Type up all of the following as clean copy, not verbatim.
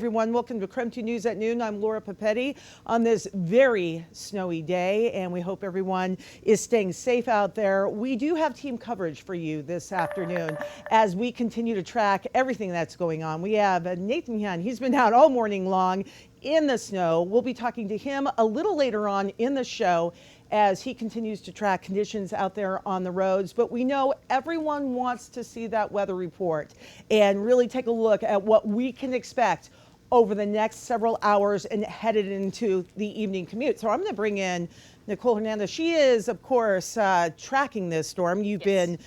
Everyone, welcome to KREM 2 News at Noon. I'm Laura Papetti on this very snowy day, and we hope everyone is staying safe out there. We do have team coverage for you this afternoon as we continue to track everything that's going on. We have Nathan Hyun. He's been out all morning long in the snow. We'll be talking to him a little later on in the show as he continues to track conditions out there on the roads. But we know everyone wants to see that weather report and really take a look at what we can expect over the next several hours and headed into the evening commute. So I'm going to bring in Nicole Hernandez. She is, of course, tracking this storm. You've been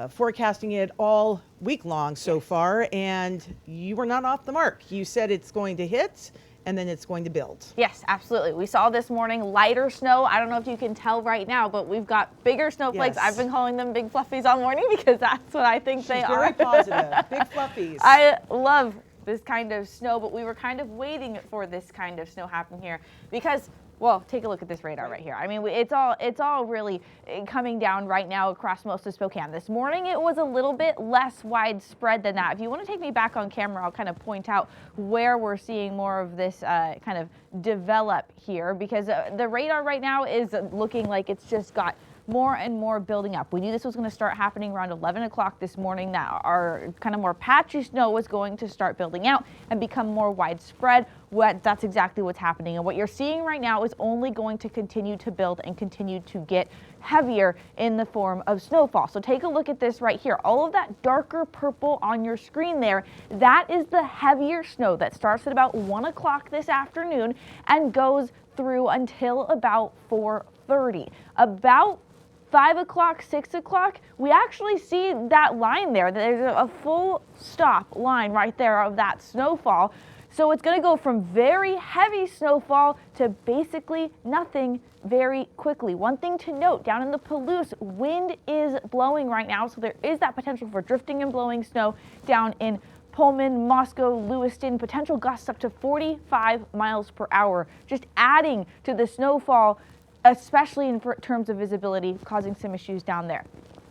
forecasting it all week long so far, and you were not off the mark. You said it's going to hit, and then it's going to build. Yes, absolutely. We saw this morning lighter snow. I don't know if you can tell right now, but we've got bigger snowflakes. Yes. I've been calling them big fluffies all morning because that's what I think they are. Very positive. Big fluffies. I love this kind of snow, but we were kind of waiting for this kind of snow happen here because, well, take a look at this radar right here. I mean, it's all really coming down right now across most of Spokane. This morning, it was a little bit less widespread than that. If you want to take me back on camera, I'll kind of point out where we're seeing more of this kind of develop here, because the radar right now is looking like it's just got more and more building up. We knew this was going to start happening around 11 o'clock this morning, that our kind of more patchy snow was going to start building out and become more widespread. That's exactly what's happening. And what you're seeing right now is only going to continue to build and continue to get heavier in the form of snowfall. So take a look at this right here. All of that darker purple on your screen there, that is the heavier snow that starts at about 1 o'clock this afternoon and goes through until about 4:30. About 5 o'clock, 6 o'clock, we actually see that line there. There's a full stop line right there of that snowfall. So it's going to go from very heavy snowfall to basically nothing very quickly. One thing to note, down in the Palouse, wind is blowing right now, so there is that potential for drifting and blowing snow down in Pullman, Moscow, Lewiston, potential gusts up to 45 miles per hour, just adding to the snowfall, especially in terms of visibility, causing some issues down there.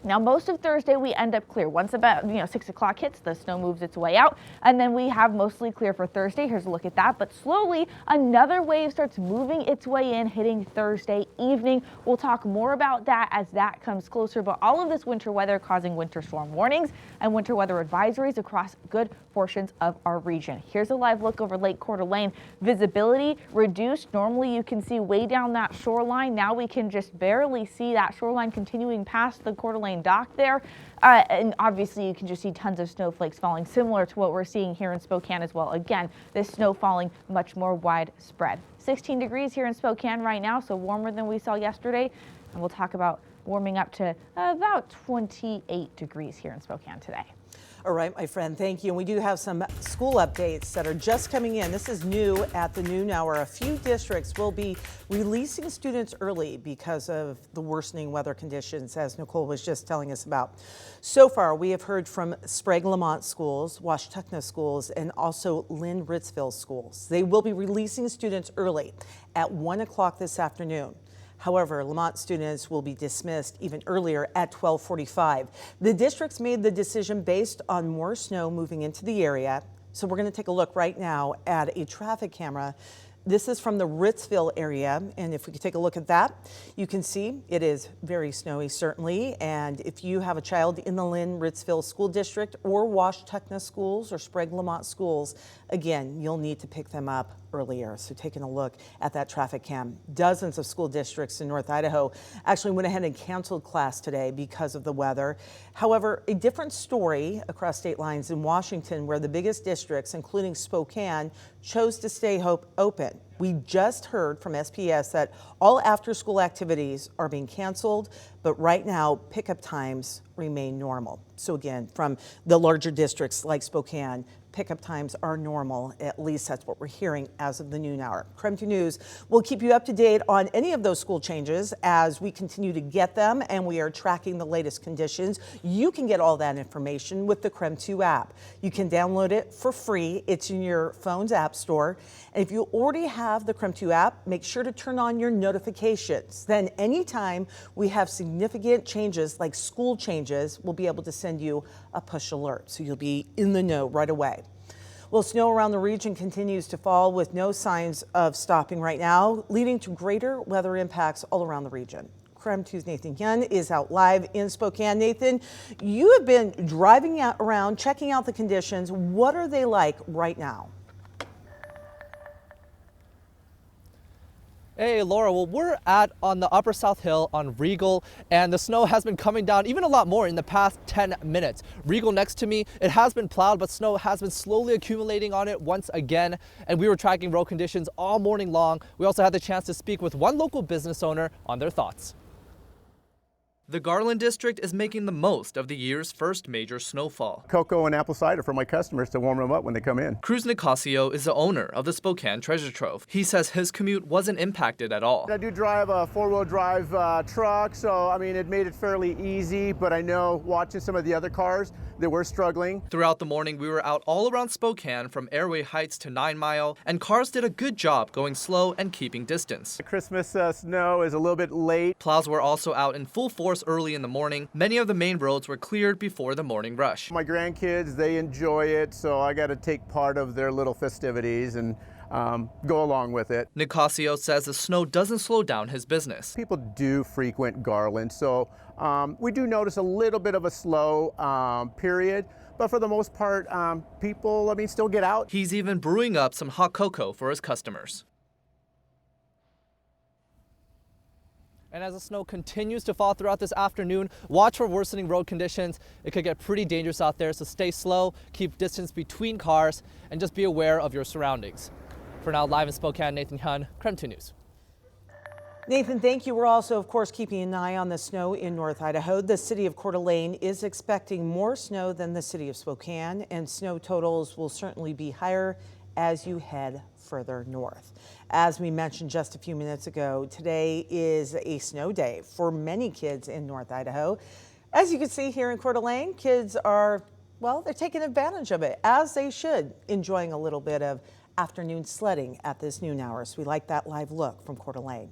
Now, most of Thursday, we end up clear. Once about 6 o'clock hits, the snow moves its way out, and then we have mostly clear for Thursday. Here's a look at that. But slowly, another wave starts moving its way in, hitting Thursday evening. We'll talk more about that as that comes closer. But all of this winter weather causing winter storm warnings and winter weather advisories across good portions of our region. Here's a live look over Lake Coeur d'Alene. Visibility reduced. Normally, you can see way down that shoreline. Now we can just barely see that shoreline continuing past the Coeur d'Alene dock there, and obviously you can just see tons of snowflakes falling, similar to what we're seeing here in Spokane as well. Again, this snow falling much more widespread. 16 degrees here in Spokane right now, so warmer than we saw yesterday, and we'll talk about warming up to about 28 degrees here in Spokane today. All right, my friend, thank you. And we do have some school updates that are just coming in. This is new at the noon hour. A few districts will be releasing students early because of the worsening weather conditions, as Nicole was just telling us about. So far, we have heard from Sprague-Lamont schools, Washtenaw schools, and also Lynn Ritzville schools. They will be releasing students early at 1 o'clock this afternoon. However, Lamont students will be dismissed even earlier at 12:45. The districts made the decision based on more snow moving into the area. So we're going to take a look right now at a traffic camera. This is from the Ritzville area, and if we could take a look at that, you can see it is very snowy, certainly. And if you have a child in the Lynn Ritzville School District or Washtenaw schools or Sprague-Lamont schools, again, you'll need to pick them up earlier. So taking a look at that traffic cam. Dozens of school districts in North Idaho actually went ahead and canceled class today because of the weather. However, a different story across state lines in Washington, where the biggest districts, including Spokane, chose to stay open. We just heard from SPS that all after-school activities are being canceled, but right now pickup times remain normal. So again, from the larger districts like Spokane, pickup times are normal. At least that's what we're hearing as of the noon hour. KREM 2 News will keep you up to date on any of those school changes as we continue to get them, and we are tracking the latest conditions. You can get all that information with the KREM 2 app. You can download it for free. It's in your phone's app store. And if you already have the KREM 2 app, make sure to turn on your notifications. Then anytime we have significant changes like school changes, we'll be able to send you a push alert. So you'll be in the know right away. Well, snow around the region continues to fall with no signs of stopping right now, leading to greater weather impacts all around the region. KREM 2's Nathan Hyun is out live in Spokane. Nathan, you have been driving around, checking out the conditions. What are they like right now? Hey, Laura. Well, we're on the Upper South Hill on Regal, and the snow has been coming down even a lot more in the past 10 minutes. Regal next to me, it has been plowed, but snow has been slowly accumulating on it once again, and we were tracking road conditions all morning long. We also had the chance to speak with one local business owner on their thoughts. The Garland District is making the most of the year's first major snowfall. Cocoa and apple cider for my customers to warm them up when they come in. Cruz Nicasio is the owner of the Spokane Treasure Trove. He says his commute wasn't impacted at all. I do drive a four-wheel drive truck, so I mean it made it fairly easy, but I know watching some of the other cars, they were struggling. Throughout the morning, we were out all around Spokane from Airway Heights to 9 Mile, and cars did a good job going slow and keeping distance. The Christmas snow is a little bit late. Plows were also out in full force early in the morning. Many of the main roads were cleared before the morning rush. My grandkids, they enjoy it, so I got to take part of their little festivities and go along with it. Nicasio says the snow doesn't slow down his business. People do frequent Garland, so we do notice a little bit of a slow period, but for the most part, people, still get out. He's even brewing up some hot cocoa for his customers. And as the snow continues to fall throughout this afternoon, watch for worsening road conditions. It could get pretty dangerous out there, so stay slow, keep distance between cars, and just be aware of your surroundings. For now, live in Spokane, Nathan Hyun, KREM 2 News. Nathan, thank you. We're also, of course, keeping an eye on the snow in North Idaho. The city of Coeur d'Alene is expecting more snow than the city of Spokane, and snow totals will certainly be higher as you head further north. As we mentioned just a few minutes ago, today is a snow day for many kids in North Idaho. As you can see here in Coeur d'Alene, kids are, well, they're taking advantage of it, as they should, enjoying a little bit of afternoon sledding at this noon hour. So we like that live look from Coeur d'Alene.